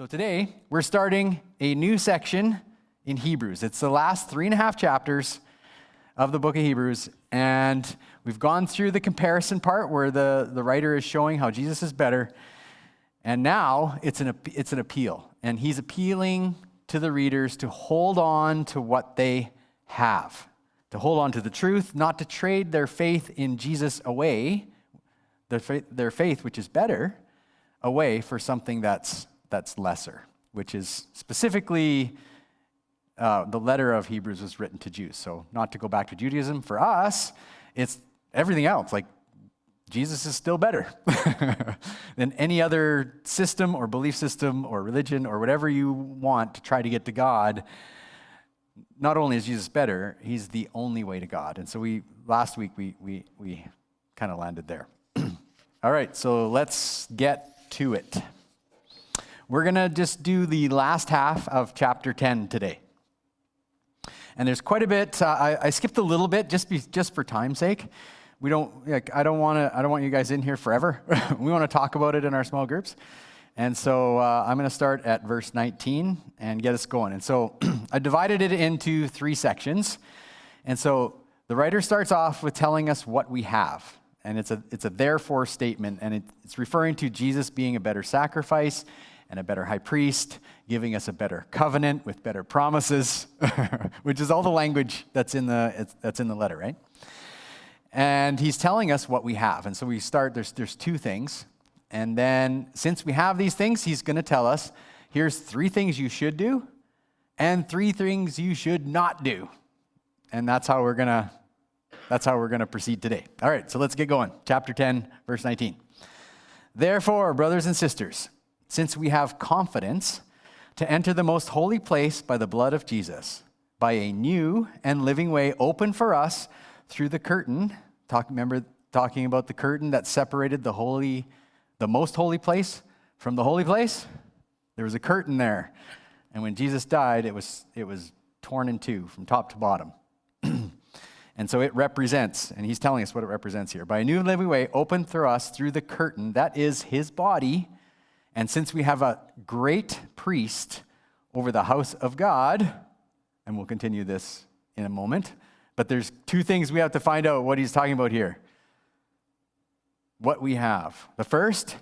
So today, we're starting a new section in Hebrews. It's the last 3.5 chapters of the book of Hebrews, and we've gone through the comparison part where the writer is showing how Jesus is better, and now it's an appeal, and he's appealing to the readers to hold on to what they have, to hold on to the truth, not to trade their faith in Jesus away, their faith, which is better, away for something that's lesser, which is specifically the letter of Hebrews was written to Jews. So not to go back to Judaism. For us, it's everything else. Like, Jesus is still better than any other system or belief system or religion or whatever you want to try to get to God. Not only is Jesus better, he's the only way to God. And so last week we kind of landed there. All right, so let's get to it. We're going to just do the last half of chapter 10 today. And there's quite a bit. I skipped a little bit just for time's sake. I don't want you guys in here forever. We want to talk about it in our small groups. And so I'm going to start at verse 19 and get us going. And so I divided it into 3 sections. And so the writer starts off with telling us what we have. And it's a therefore statement, and it's referring to Jesus being a better sacrifice and a better high priest, giving us a better covenant with better promises, which is all the language that's in the letter, right? And he's telling us what we have. And so we start, there's 2 things. And then since we have these things, he's going to tell us, here's 3 things you should do and 3 things you should not do. And that's how we're going to proceed today. All right, so let's get going. Chapter 10, verse 19. Therefore, brothers and sisters, since we have confidence to enter the most holy place by the blood of Jesus, by a new and living way open for us through the curtain. Remember talking about the curtain that separated the most holy place from the holy place? There was a curtain there. And when Jesus died, it was torn in 2 from top to bottom. And so it represents, and he's telling us what it represents here. By a new and living way open for us through the curtain, that is his body. And since we have a great priest over the house of God, and we'll continue this in a moment, but there's 2 things we have to find out what he's talking about here. What we have. The first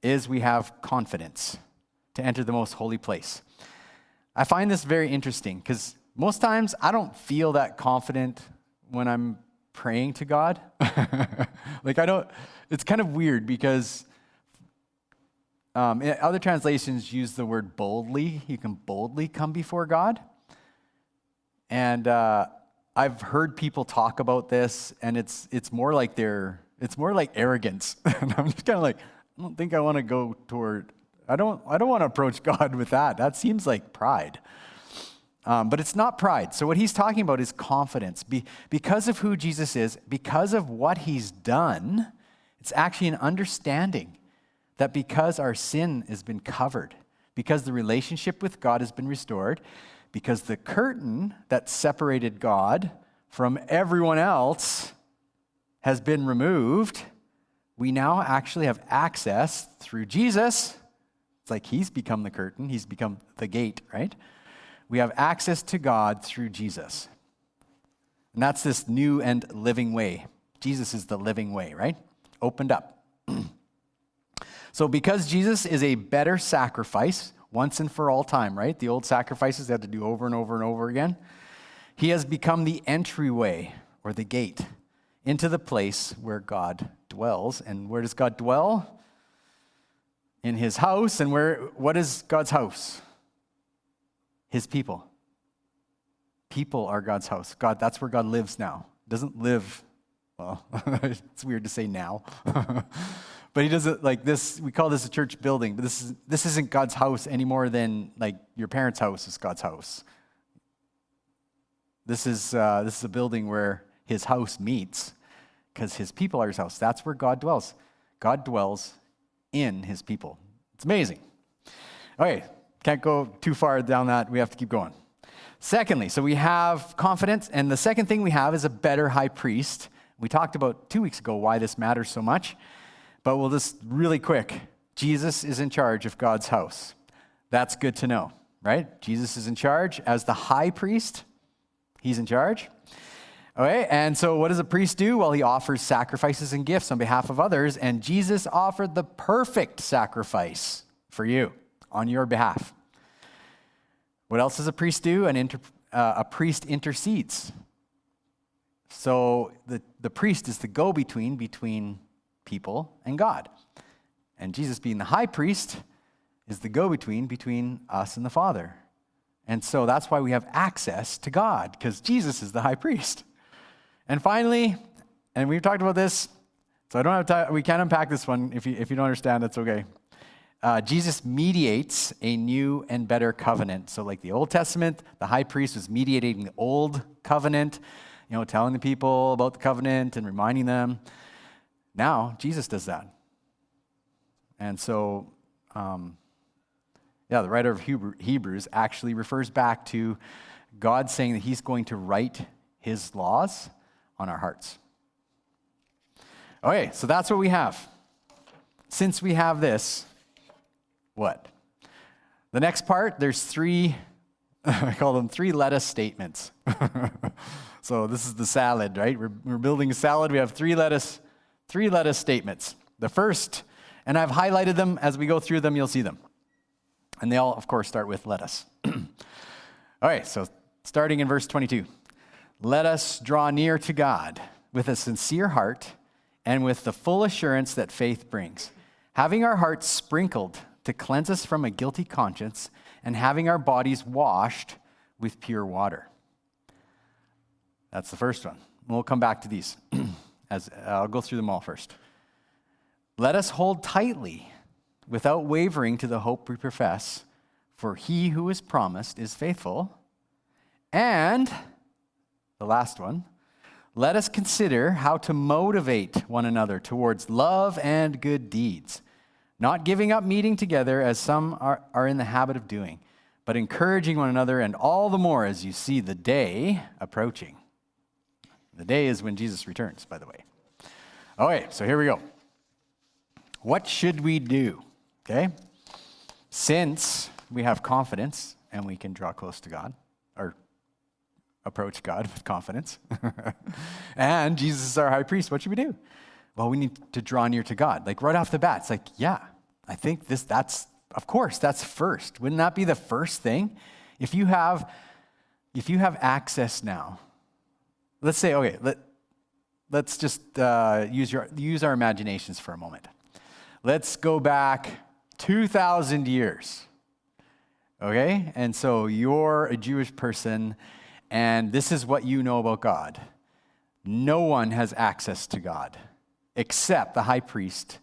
is we have confidence to enter the most holy place. I find this very interesting because most times I don't feel that confident when I'm praying to God. It's kind of weird because other translations use the word boldly. You can boldly come before God. And I've heard people talk about this, and it's more like arrogance. And I'm just kind of like, I don't think I want to go toward. I don't want to approach God with that. That seems like pride. But it's not pride. So what he's talking about is confidence. Because of who Jesus is, because of what he's done, it's actually an understanding that because our sin has been covered, because the relationship with God has been restored, because the curtain that separated God from everyone else has been removed, we now actually have access through Jesus. It's like he's become the curtain. He's become the gate, right? We have access to God through Jesus. And that's this new and living way. Jesus is the living way, right? Opened up. So because Jesus is a better sacrifice, once and for all time, right? The old sacrifices they had to do over and over and over again. He has become the entryway or the gate into the place where God dwells. And where does God dwell? In his house. And what is God's house? His people. People are God's house. God, that's where God lives now. Doesn't live, well, it's weird to say now. But he doesn't, like this, we call this a church building, but this isn't God's house any more than like your parents' house is God's house. This is a building where his house meets because his people are his house. That's where God dwells. God dwells in his people. It's amazing. Okay. Can't go too far down that. We have to keep going. Secondly, so we have confidence, and the second thing we have is a better high priest. We talked about 2 weeks ago why this matters so much, but we'll just really quick. Jesus is in charge of God's house. That's good to know, right? Jesus is in charge as the high priest. He's in charge. Okay, and so what does a priest do? Well, he offers sacrifices and gifts on behalf of others, and Jesus offered the perfect sacrifice for you on your behalf. What else does a priest do? A priest intercedes. So the priest is the go-between between people and God. And Jesus, being the high priest, is the go-between between us and the Father. And so that's why we have access to God, because Jesus is the high priest. And finally, and we've talked about this, so I don't have time, we can't unpack this one. If you don't understand, that's okay. Jesus mediates a new and better covenant. So like the Old Testament, the high priest was mediating the old covenant, telling the people about the covenant and reminding them. Now, Jesus does that. And so, the writer of Hebrews actually refers back to God saying that he's going to write his laws on our hearts. Okay, so that's what we have. Since we have this, what? The next part, there's three, I call them three lettuce statements. So this is the salad, right? We're building a salad. We have three lettuce statements. The first, and I've highlighted them. As we go through them, you'll see them. And they all, of course, start with let us. All right, so starting in verse 22. Let us draw near to God with a sincere heart and with the full assurance that faith brings, having our hearts sprinkled to cleanse us from a guilty conscience and having our bodies washed with pure water. That's the first one. We'll come back to these. As I'll go through them all first. Let us hold tightly without wavering to the hope we profess, for he who is promised is faithful. And the last one, let us consider how to motivate one another towards love and good deeds, not giving up meeting together as some are in the habit of doing, but encouraging one another, and all the more as you see the day approaching. The day is when Jesus returns, by the way. Okay, so here we go. What should we do? Okay? Since we have confidence and we can draw close to God, or approach God with confidence, and Jesus is our high priest, what should we do? Well, we need to draw near to God. Like right off the bat, it's like, yeah, I think that's first. Wouldn't that be the first thing? If you have access now, let's say, okay, let's just use our imaginations for a moment. Let's go back 2,000 years, okay? And so you're a Jewish person, and this is what you know about God. No one has access to God except the high priest,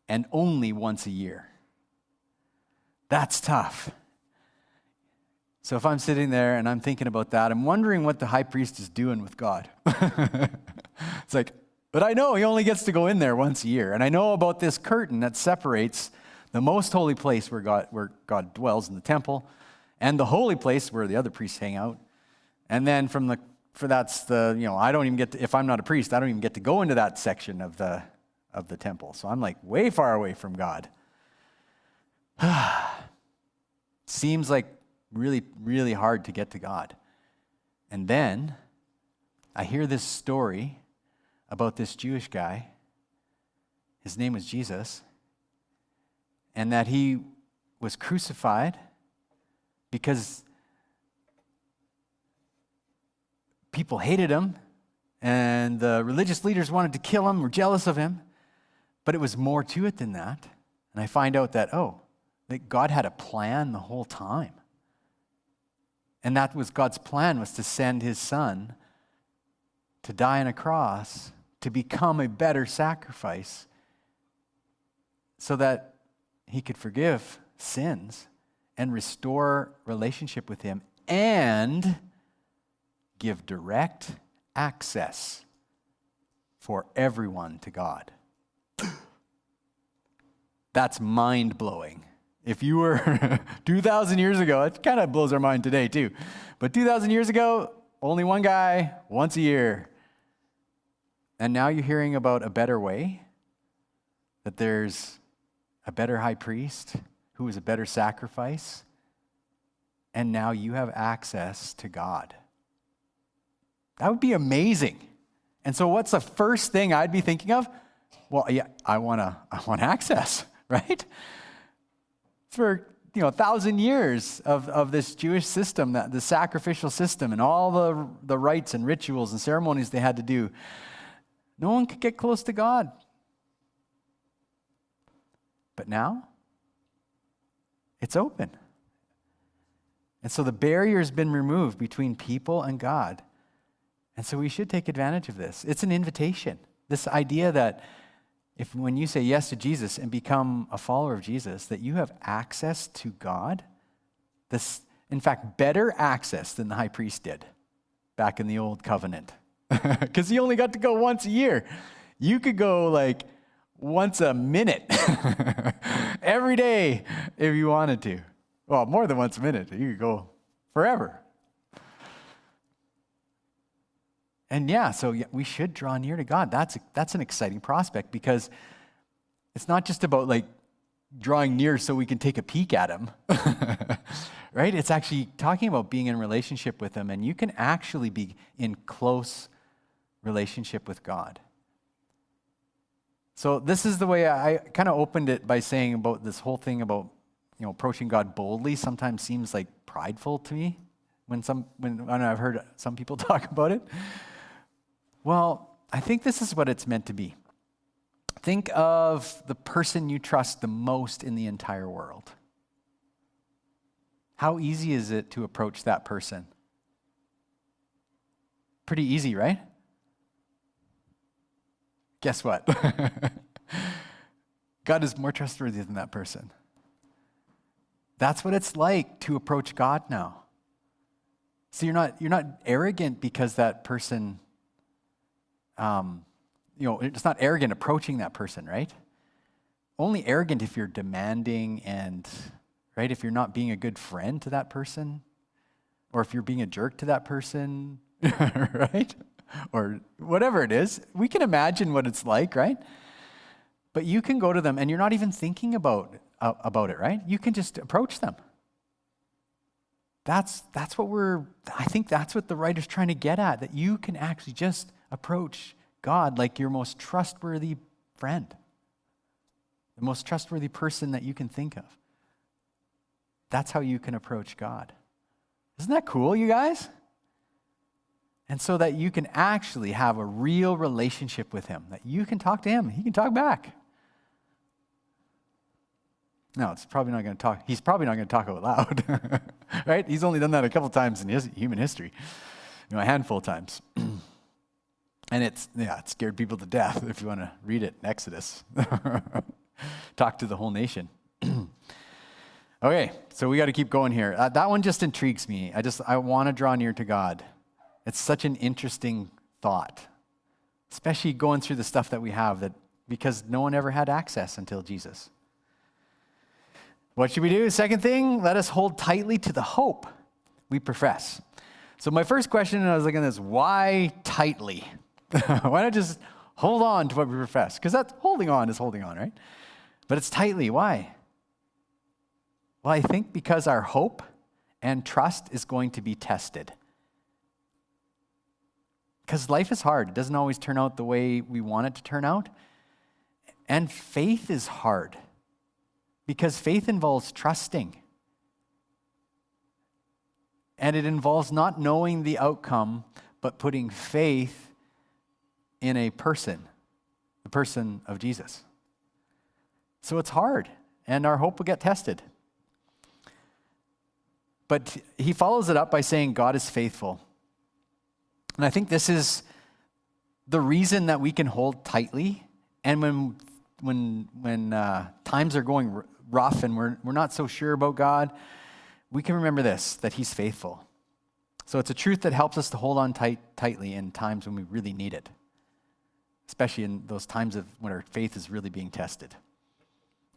and only once a year. That's tough. So if I'm sitting there and I'm thinking about that, I'm wondering what the high priest is doing with God. It's like, but I know he only gets to go in there once a year. And I know about this curtain that separates the most holy place where God dwells in the temple, and the holy place where the other priests hang out. And then I don't even get to, if I'm not a priest, I don't even get to go into that section of the temple. So I'm like way far away from God. Seems like really, really hard to get to God. And then I hear this story about this Jewish guy. His name was Jesus. And that he was crucified because people hated him and the religious leaders wanted to kill him, were jealous of him. But it was more to it than that. And I find out that God had a plan the whole time. And that was God's plan, was to send his son to die on a cross, to become a better sacrifice so that he could forgive sins and restore relationship with him and give direct access for everyone to God. That's mind-blowing. If you were 2,000 years ago, it kind of blows our mind today too. But 2,000 years ago, only one guy, once a year. And now you're hearing about a better way, that there's a better high priest, who was a better sacrifice, and now you have access to God. That would be amazing. And so what's the first thing I'd be thinking of? Well, yeah, I want access, right? For 1,000 years of this Jewish system, the sacrificial system, and all the rites and rituals and ceremonies they had to do, no one could get close to God. But now, it's open. And so the barrier's been removed between people and God. And so we should take advantage of this. It's an invitation. This idea that when you say yes to Jesus and become a follower of Jesus, that you have access to God, this, in fact, better access than the high priest did back in the old covenant. Because he only got to go once a year. You could go like once a minute every day if you wanted to. Well, more than once a minute. You could go forever. And we should draw near to God. That's an exciting prospect, because it's not just about like drawing near so we can take a peek at him, right? It's actually talking about being in relationship with him, and you can actually be in close relationship with God. So this is the way I kind of opened it by saying about this whole thing about approaching God boldly sometimes seems like prideful to me when I've heard some people talk about it. Well, I think this is what it's meant to be. Think of the person you trust the most in the entire world. How easy is it to approach that person? Pretty easy, right? Guess what? God is more trustworthy than that person. That's what it's like to approach God now. So you're not arrogant because that person, it's not arrogant approaching that person, right? Only arrogant if you're demanding and, right, if you're not being a good friend to that person, or if you're being a jerk to that person, right? Or whatever it is. We can imagine what it's like, right? But you can go to them and you're not even thinking about it, right? You can just approach them. I think that's what the writer's trying to get at, that you can actually just approach God like your most trustworthy friend, the most trustworthy person that you can think of. That's how you can approach God. Isn't that cool, you guys? And so that you can actually have a real relationship with him, that you can talk to him, he can talk back. No, he's probably not going to talk out loud, right? He's only done that a couple times in human history, a handful of times. And it scared people to death, if you want to read it in Exodus. Talk to the whole nation. Okay, so we got to keep going here. That one just intrigues me. I want to draw near to God. It's such an interesting thought, especially going through the stuff that we have, because no one ever had access until Jesus. What should we do? Second thing, let us hold tightly to the hope we profess. So my first question, and I was looking at this, why tightly? Why not just hold on to what we profess? Because that's holding on, right? But it's tightly. Why? Well, I think because our hope and trust is going to be tested. Because life is hard. It doesn't always turn out the way we want it to turn out. And faith is hard. Because faith involves trusting. And it involves not knowing the outcome, but putting faith in a person, the person of Jesus. So it's hard, and our hope will get tested. But he follows it up by saying God is faithful. And I think this is the reason that we can hold tightly. And when times are going rough and we're not so sure about God, we can remember this, that he's faithful. So it's a truth that helps us to hold on tightly in times when we really need it, especially in those times when our faith is really being tested.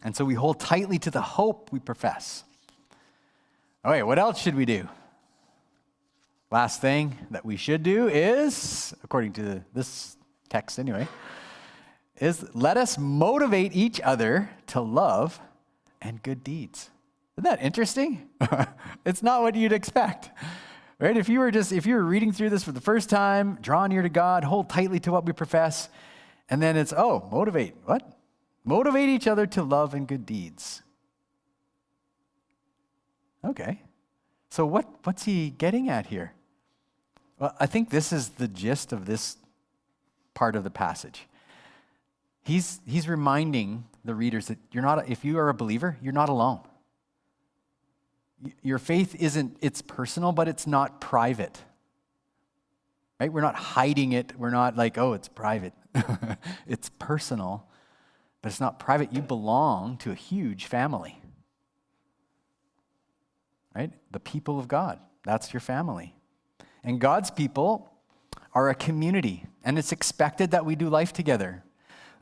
And so we hold tightly to the hope we profess. Okay, what else should we do? Last thing that we should do is, according to this text anyway, is let us motivate each other to love and good deeds. Isn't that interesting? It's not what you'd expect, right? If you were reading through this for the first time, draw near to God, hold tightly to what we profess, and then it's, motivate. What? Motivate each other to love and good deeds. Okay. So what's he getting at here? Well, I think this is the gist of this part of the passage. He's reminding the readers that if you are a believer, you're not alone. Your faith it's personal, but it's not private. Right? We're not hiding it. We're not like, it's private. It's personal, but it's not private. You belong to a huge family. Right? The people of God. That's your family. And God's people are a community, and it's expected that we do life together.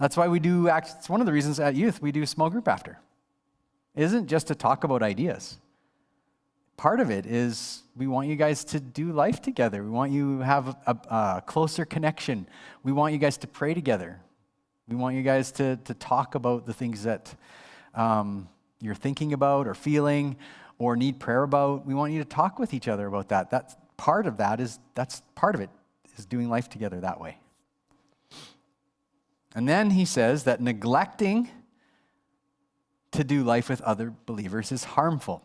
That's why it's one of the reasons at Youth we do small group after. It isn't just to talk about ideas. Part of it is we want you guys to do life together. We want you to have a closer connection. We want you guys to pray together. We want you guys to talk about the things that you're thinking about or feeling or need prayer about. We want you to talk with each other about that. That's part of it is doing life together that way. And then he says that neglecting to do life with other believers is harmful.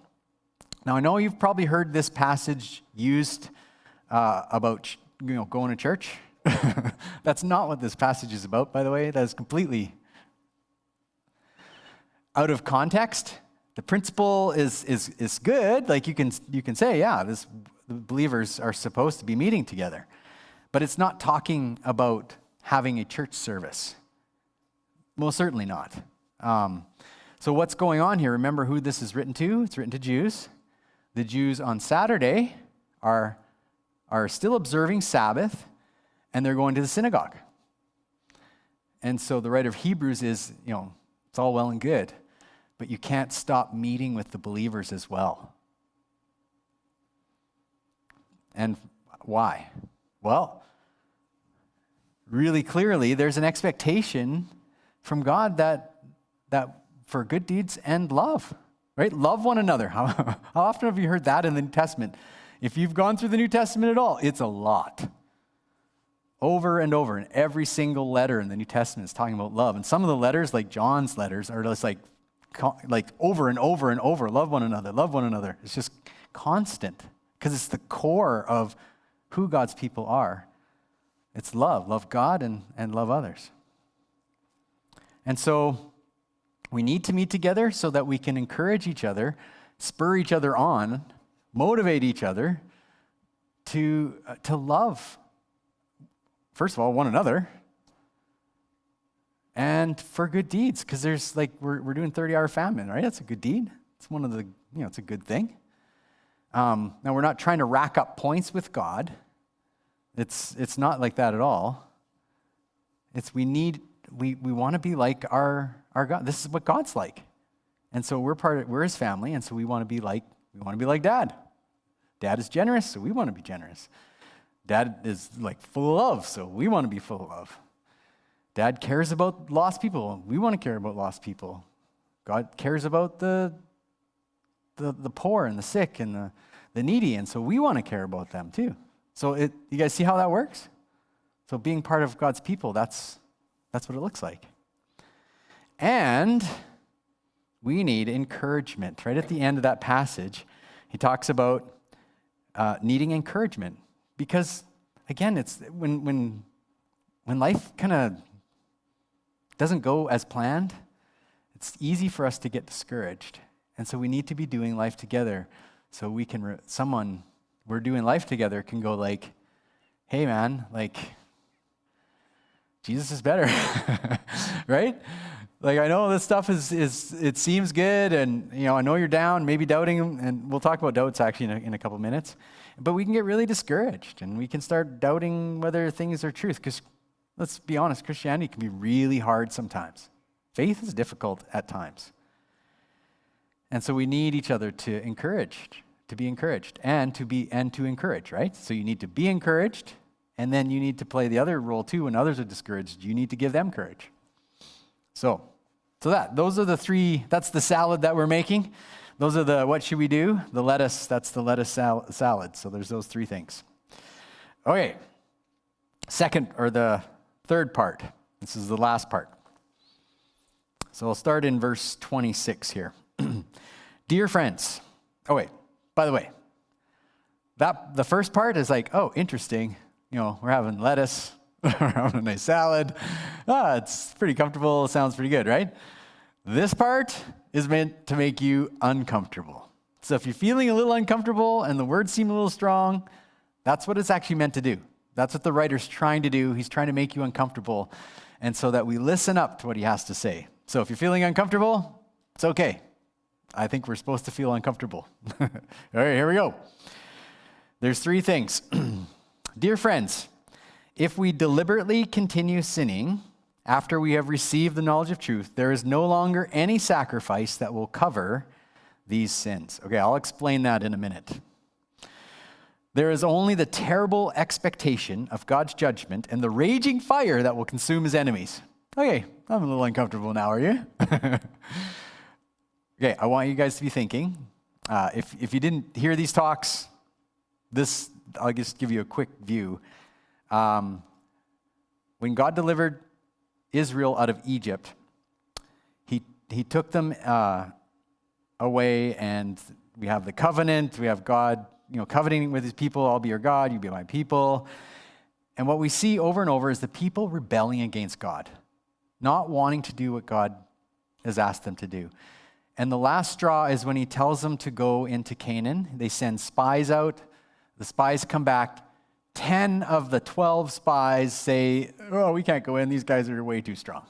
Now, I know you've probably heard this passage used about going to church. That's not what this passage is about, by the way. That is completely out of context. The principle is good. Like you can say, the believers are supposed to be meeting together. But it's not talking about having a church service. Most certainly not. So what's going on here? Remember who this is written to? It's written to Jews. The Jews on Saturday are still observing Sabbath, and they're going to the synagogue. And so the writer of Hebrews is, it's all well and good, but you can't stop meeting with the believers as well. And why? Well, really clearly, there's an expectation from God that for good deeds and love. Right? Love one another. How often have you heard that in the New Testament? If you've gone through the New Testament at all, it's a lot. Over and over. And every single letter in the New Testament is talking about love. And some of the letters, like John's letters, are just like over and over and over. Love one another. Love one another. It's just constant. Because it's the core of who God's people are. It's love. Love God and love others. And so we need to meet together so that we can encourage each other, spur each other on, motivate each other to love, first of all, one another, and for good deeds. Because there's we're doing 30-hour famine, right? That's a good deed. It's one of the, it's a good thing. Now we're not trying to rack up points with God. It's not like that at all. We want to be like our God. This is what God's like. And so we're his family, and so we want to be like Dad. Dad is generous, so we want to be generous. Dad is full of love, so we want to be full of love. Dad cares about lost people. We want to care about lost people. God cares about the poor and the sick and the needy, and so we want to care about them too. So you guys see how that works? So being part of God's people, that's what it looks like. And we need encouragement. Right at the end of that passage, he talks about needing encouragement. Because, again, it's when life kind of doesn't go as planned, it's easy for us to get discouraged. And so we need to be doing life together so we can, we're doing life together can go hey man, Jesus is better, right? I know this stuff it seems good, and I know you're down, maybe doubting, and we'll talk about doubts actually in a couple of minutes. But we can get really discouraged, and we can start doubting whether things are truth. Because let's be honest, Christianity can be really hard sometimes. Faith is difficult at times, and so we need each other to be encouraged, and to encourage, right? So you need to be encouraged. And then you need to play the other role too. When others are discouraged, you need to give them courage. So, So those are the three, that's the salad that we're making. Those are the, what should we do? The lettuce, that's the lettuce salad. So there's those three things. Okay, the third part. This is the last part. So I'll start in verse 26 here. Dear friends, by the way, the first part is like, oh, interesting. We're having lettuce, we're having a nice salad. It's pretty comfortable, sounds pretty good, right? This part is meant to make you uncomfortable. So if you're feeling a little uncomfortable and the words seem a little strong, that's what it's actually meant to do. That's what the writer's trying to do. He's trying to make you uncomfortable, and so that we listen up to what he has to say. So if you're feeling uncomfortable, it's okay. I think we're supposed to feel uncomfortable. All right, here we go. There's three things. Dear friends, if we deliberately continue sinning after we have received the knowledge of truth, there is no longer any sacrifice that will cover these sins. Okay, I'll explain that in a minute. There is only the terrible expectation of God's judgment and the raging fire that will consume his enemies. Okay, I'm a little uncomfortable now, are you? Okay, I want you guys to be thinking. If you didn't hear these talks, I'll just give you a quick view. When God delivered Israel out of Egypt, he took them away, and we have the covenant. We have God, covenanting with his people. I'll be your God, you be my people. And what we see over and over is the people rebelling against God, not wanting to do what God has asked them to do. And the last straw is when he tells them to go into Canaan. They send spies out. The spies come back. 10 of the 12 spies say, oh, we can't go in. These guys are way too strong.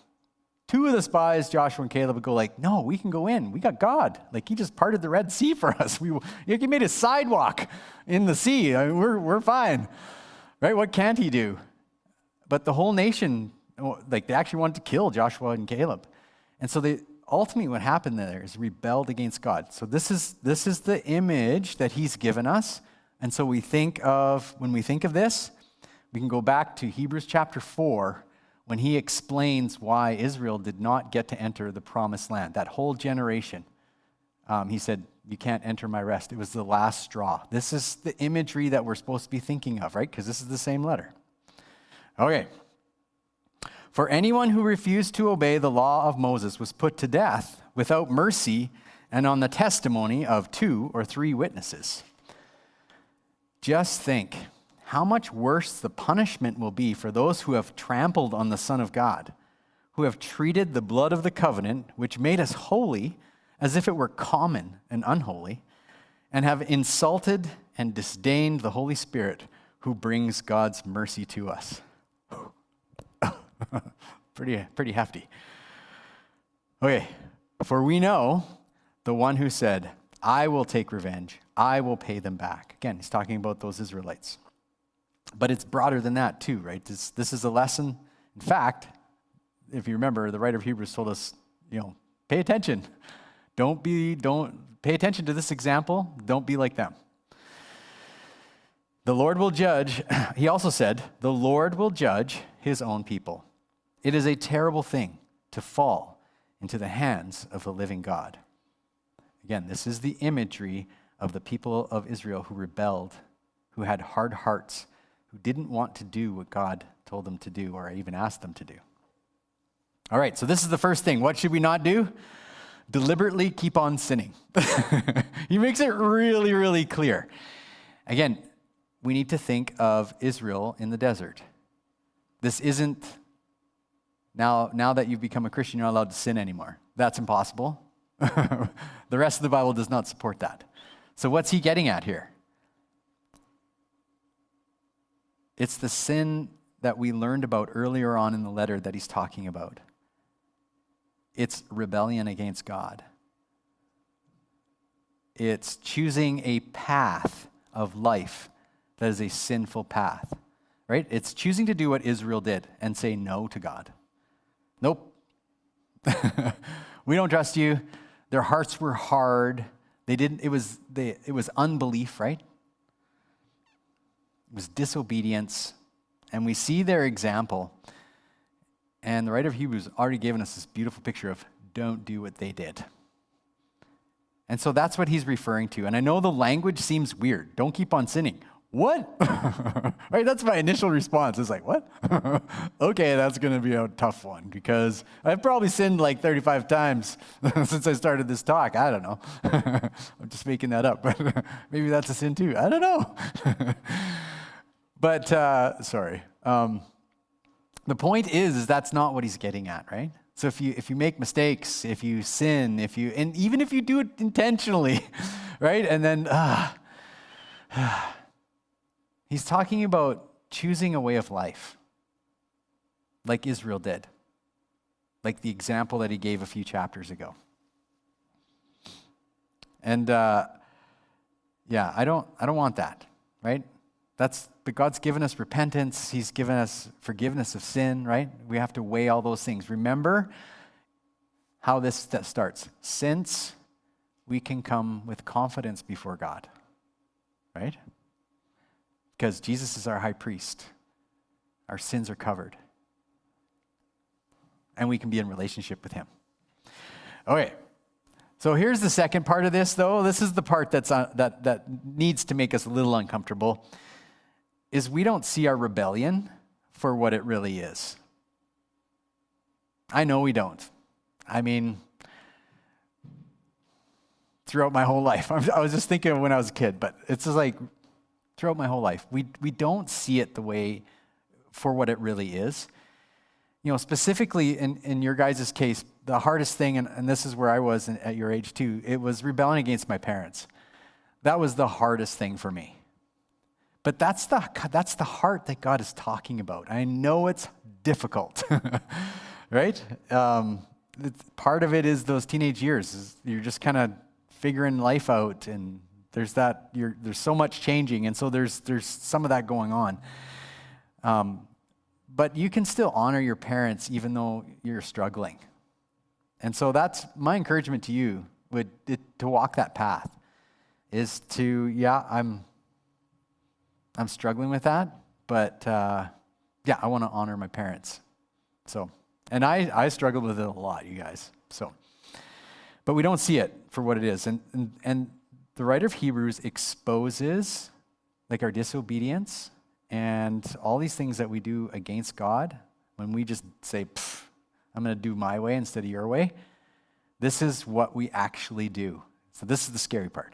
2 of the spies, Joshua and Caleb, would go like, no, we can go in. We got God. Like, he just parted the Red Sea for us. He made a sidewalk in the sea. I mean, we're fine. Right? What can't he do? But the whole nation, they actually wanted to kill Joshua and Caleb. And so ultimately what happened there is rebelled against God. So this is the image that he's given us. And so when we think of this, we can go back to Hebrews chapter 4 when he explains why Israel did not get to enter the promised land. That whole generation, he said, you can't enter my rest. It was the last straw. This is the imagery that we're supposed to be thinking of, right? Because this is the same letter. Okay. For anyone who refused to obey the law of Moses was put to death without mercy and on the testimony of 2 or 3 witnesses. Just think how much worse the punishment will be for those who have trampled on the Son of God, who have treated the blood of the covenant, which made us holy, as if it were common and unholy, and have insulted and disdained the Holy Spirit, who brings God's mercy to us. Pretty hefty. Okay, for we know the one who said, I will take revenge, I will pay them back. Again, he's talking about those Israelites. But it's broader than that too, right? This is a lesson. In fact, if you remember, the writer of Hebrews told us, pay attention. Don't pay attention to this example. Don't be like them. The Lord will judge. He also said, the Lord will judge his own people. It is a terrible thing to fall into the hands of the living God. Again, this is the imagery of the people of Israel who rebelled, who had hard hearts, who didn't want to do what God told them to do or even asked them to do. All right, so this is the first thing. What should we not do? Deliberately keep on sinning. He makes it really, really clear. Again, we need to think of Israel in the desert. This isn't, now that you've become a Christian, you're not allowed to sin anymore. That's impossible. The rest of the Bible does not support that. So what's he getting at here? It's the sin that we learned about earlier on in the letter that he's talking about. It's rebellion against God. It's choosing a path of life that is a sinful path, right? It's choosing to do what Israel did and say no to God. Nope. We don't trust you. Their hearts were hard. It was unbelief, right? It was disobedience. And we see their example. And the writer of Hebrews already given us this beautiful picture of don't do what they did. And so that's what he's referring to. And I know the language seems weird. Don't keep on sinning. What? Right? That's my initial response. It's like, what? Okay, that's going to be a tough one because I've probably sinned like 35 times since I started this talk. I don't know. I'm just making that up, but maybe that's a sin too. I don't know. But, sorry. The point is that's not what he's getting at, right? So if you make mistakes, if you sin, and even if you do it intentionally, right? And then, he's talking about choosing a way of life, like Israel did, like the example that he gave a few chapters ago. And I don't want that, right? But God's given us repentance. He's given us forgiveness of sin, right? We have to weigh all those things. Remember how this starts. Since we can come with confidence before God, right? Because Jesus is our high priest. Our sins are covered. And we can be in relationship with him. Okay. So here's the second part of this, though. This is the part that needs to make us a little uncomfortable, is we don't see our rebellion for what it really is. I know we don't. I mean, throughout my whole life. I was just thinking of when I was a kid, but it's just like, throughout my whole life, we don't see it the way for what it really is. You know, specifically in your guys' case, the hardest thing, and this is where I was at your age too, it was rebelling against my parents. That was the hardest thing for me. But that's the heart that God is talking about. I know it's difficult, right? Part of it is those teenage years. You're just kind of figuring life out, and there's so much changing, and so there's some of that going on. But you can still honor your parents even though you're struggling. And so that's my encouragement to you, to walk that path, is to, I'm struggling with that, but I want to honor my parents. So, and I struggled with it a lot, you guys. So, but we don't see it for what it is. And the writer of Hebrews exposes like our disobedience and all these things that we do against God when we just say, I'm going to do my way instead of your way. This is what we actually do. So this is the scary part.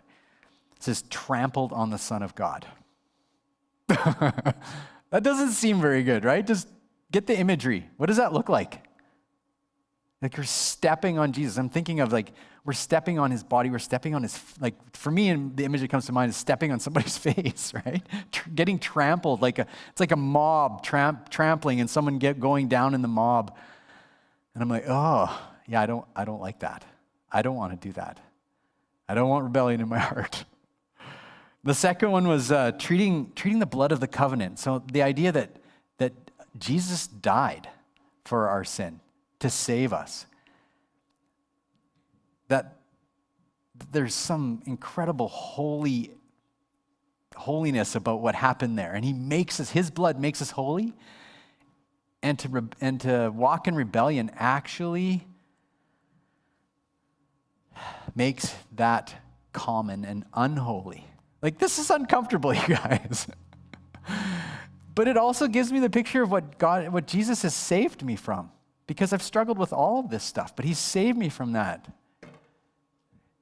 It says, trampled on the Son of God. That doesn't seem very good, right? Just get the imagery. What does that look like? Like you're stepping on Jesus. I'm thinking of like, we're stepping on his body. We're stepping on his, like for me, and the image that comes to mind is stepping on somebody's face, right? Getting trampled, it's like a mob trampling and someone going down in the mob. And I'm like, oh, yeah, I don't like that. I don't want to do that. I don't want rebellion in my heart. The second one was treating the blood of the covenant. So the idea that Jesus died for our sin to save us. That there's some incredible holiness about what happened there. And his blood makes us holy. And to walk in rebellion actually makes that common and unholy. Like, this is uncomfortable, you guys. But it also gives me the picture of what Jesus has saved me from. Because I've struggled with all of this stuff, but he's saved me from that.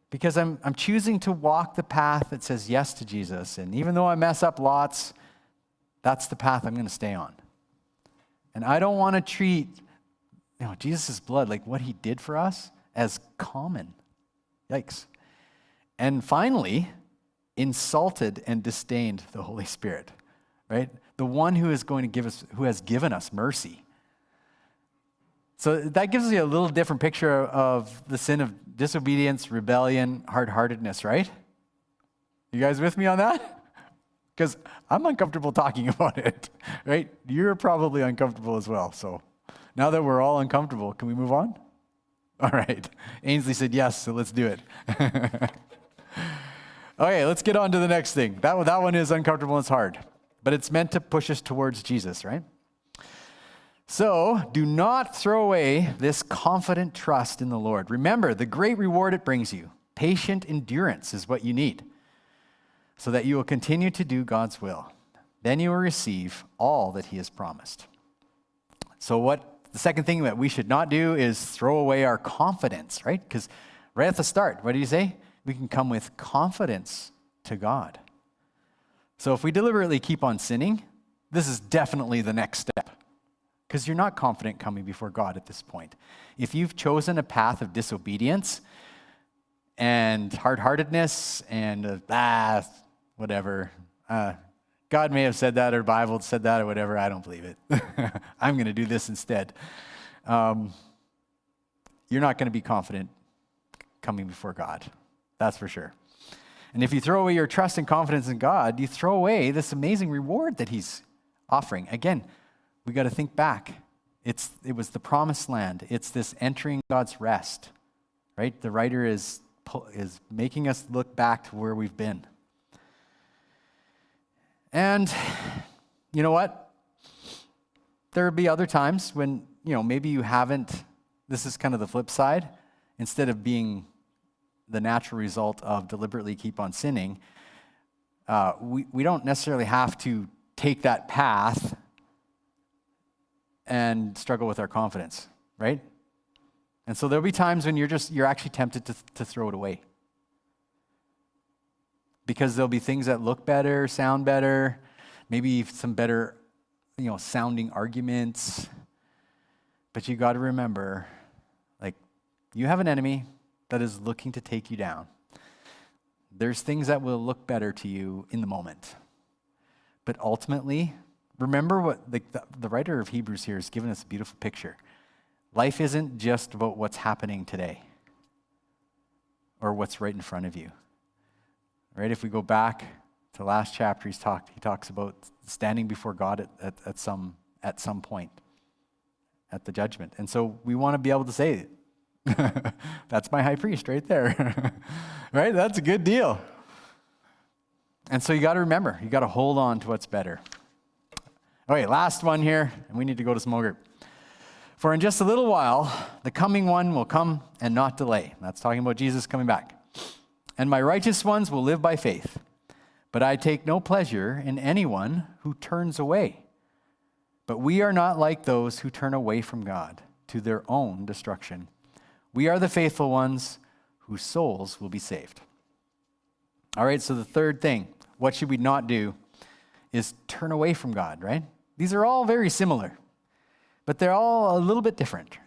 Because I'm choosing to walk the path that says yes to Jesus. And even though I mess up lots, that's the path I'm going to stay on. And I don't want to treat Jesus' blood, like what he did for us, as common. Yikes. And finally, insulted and disdained the Holy Spirit, right? The one who has given us mercy. So that gives you a little different picture of the sin of disobedience, rebellion, hard-heartedness, right? You guys with me on that? Because I'm uncomfortable talking about it, right? You're probably uncomfortable as well. So now that we're all uncomfortable, can we move on? All right. Ainsley said yes, so let's do it. Okay, let's get on to the next thing. That one is uncomfortable and it's hard, but it's meant to push us towards Jesus, right? So do not throw away this confident trust in the Lord. Remember the great reward it brings you. Patient endurance is what you need, so that you will continue to do God's will. Then you will receive all that he has promised. So the second thing that we should not do is throw away our confidence, right? Because right at the start, what did he say? We can come with confidence to God. So if we deliberately keep on sinning, this is definitely the next step, because you're not confident coming before God at this point. If you've chosen a path of disobedience and hard-heartedness and whatever, God may have said that, or the Bible said that, or whatever, I don't believe it. I'm going to do this instead. You're not going to be confident coming before God. That's for sure. And if you throw away your trust and confidence in God, you throw away this amazing reward that he's offering. Again, we got to think back. It was the promised land. It's this entering God's rest, right? The writer is making us look back to where we've been. And you know what? There will be other times when, maybe you haven't, this is kind of the flip side. Instead of being the natural result of deliberately keep on sinning, we don't necessarily have to take that path and struggle with our confidence, right? And so there'll be times when you're actually tempted to throw it away. Because there'll be things that look better, sound better, maybe some better, sounding arguments. But you got to remember, you have an enemy that is looking to take you down. There's things that will look better to you in the moment. But ultimately, remember what the writer of Hebrews here has given us a beautiful picture. Life isn't just about what's happening today or what's right in front of you. Right? If we go back to the last chapter, he talks about standing before God at some point at the judgment. And so we want to be able to say, that's my high priest right there. Right? That's a good deal. And so you got to remember, you got to hold on to what's better. Okay, last one here, and we need to go to small group. For in just a little while, the coming one will come and not delay. That's talking about Jesus coming back. And my righteous ones will live by faith. But I take no pleasure in anyone who turns away. But we are not like those who turn away from God to their own destruction. We are the faithful ones whose souls will be saved. All right, so the third thing, what should we not do, is turn away from God, right? These are all very similar, but they're all a little bit different.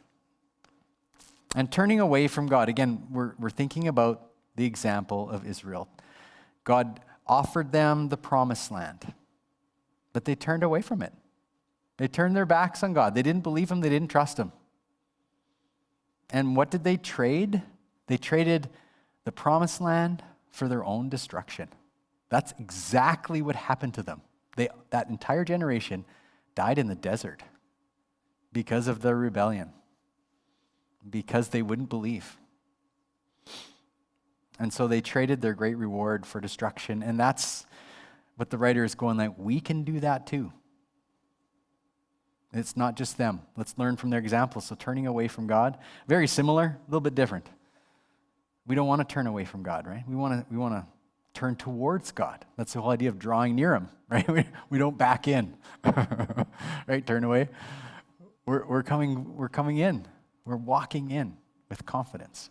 And turning away from God, again, we're thinking about the example of Israel. God offered them the promised land, but they turned away from it. They turned their backs on God. They didn't believe him. They didn't trust him. And what did they trade? They traded the promised land for their own destruction. That's exactly what happened to them. That entire generation died in the desert because of their rebellion, because they wouldn't believe. And so they traded their great reward for destruction. And that's what the writer is going like, we can do that too. It's not just them. Let's learn from their example. So turning away from God, very similar, a little bit different. We don't want to turn away from God, right? We want to turn towards God. That's the whole idea of drawing near him, right? We don't back in, right? Turn away. We're coming in. We're walking in with confidence.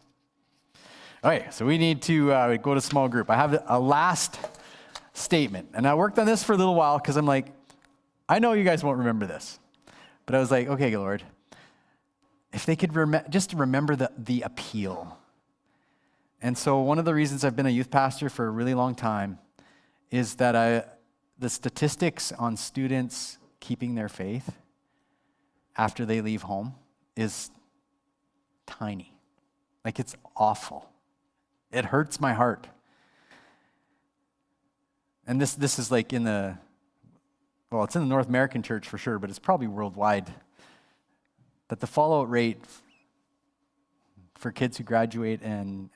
Okay, so we need to go to small group. I have a last statement, and I worked on this for a little while because I'm like, I know you guys won't remember this, but I was like, okay, Lord, if they could just remember the appeal. And so one of the reasons I've been a youth pastor for a really long time is that the statistics on students keeping their faith after they leave home is tiny. Like, it's awful. It hurts my heart. And this is like it's in the North American church for sure, but it's probably worldwide. But the fallout rate for kids who graduate and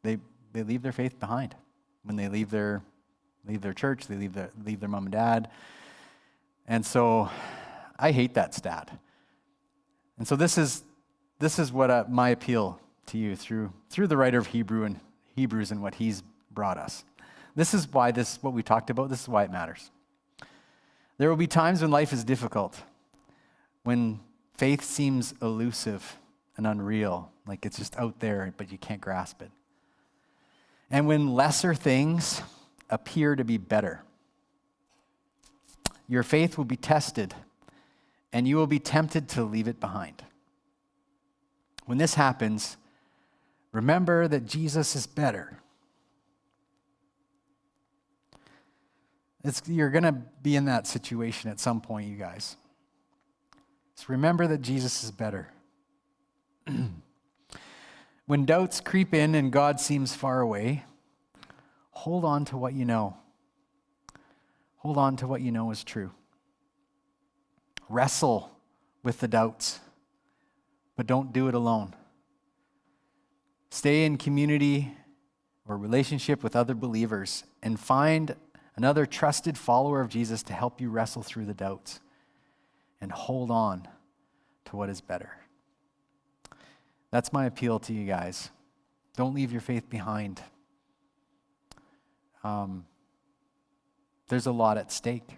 they leave their faith behind when they leave their church, they leave their mom and dad. And so I hate that stat. And so this is what my appeal to you through the writer of Hebrews and what he's brought us. This is why what we talked about, this is why it matters. There will be times when life is difficult, when faith seems elusive and unreal, like it's just out there, but you can't grasp it. And when lesser things appear to be better. Your faith will be tested, and you will be tempted to leave it behind. When this happens, remember that Jesus is better. You're going to be in that situation at some point, you guys. So remember that Jesus is better. When doubts creep in and God seems far away, hold on to what you know. Hold on to what you know is true. Wrestle with the doubts, but don't do it alone. Stay in community or relationship with other believers and find another trusted follower of Jesus to help you wrestle through the doubts and hold on to what is better. That's my appeal to you guys. Don't leave your faith behind. There's a lot at stake.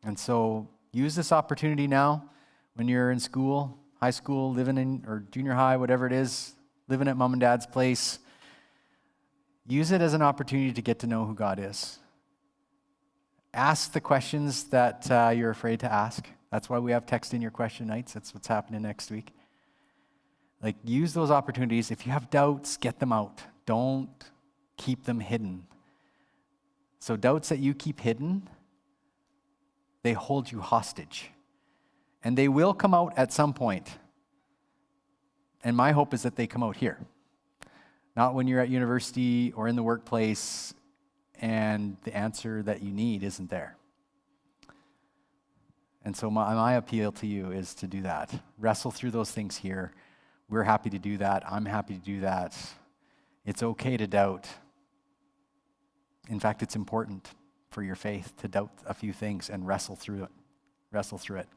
And so use this opportunity now when you're in school, high school, living in, or junior high, whatever it is, living at mom and dad's place. Use it as an opportunity to get to know who God is. Ask the questions that you're afraid to ask. That's why we have text in your question nights. That's what's happening next week. Like, use those opportunities. If you have doubts, get them out. Don't keep them hidden. So doubts that you keep hidden, they hold you hostage. And they will come out at some point. And my hope is that they come out here. Not when you're at university or in the workplace and the answer that you need isn't there. And so my appeal to you is to do that. Wrestle through those things here. We're happy to do that. I'm happy to do that. It's okay to doubt. In fact, it's important for your faith to doubt a few things and wrestle through it. Wrestle through it.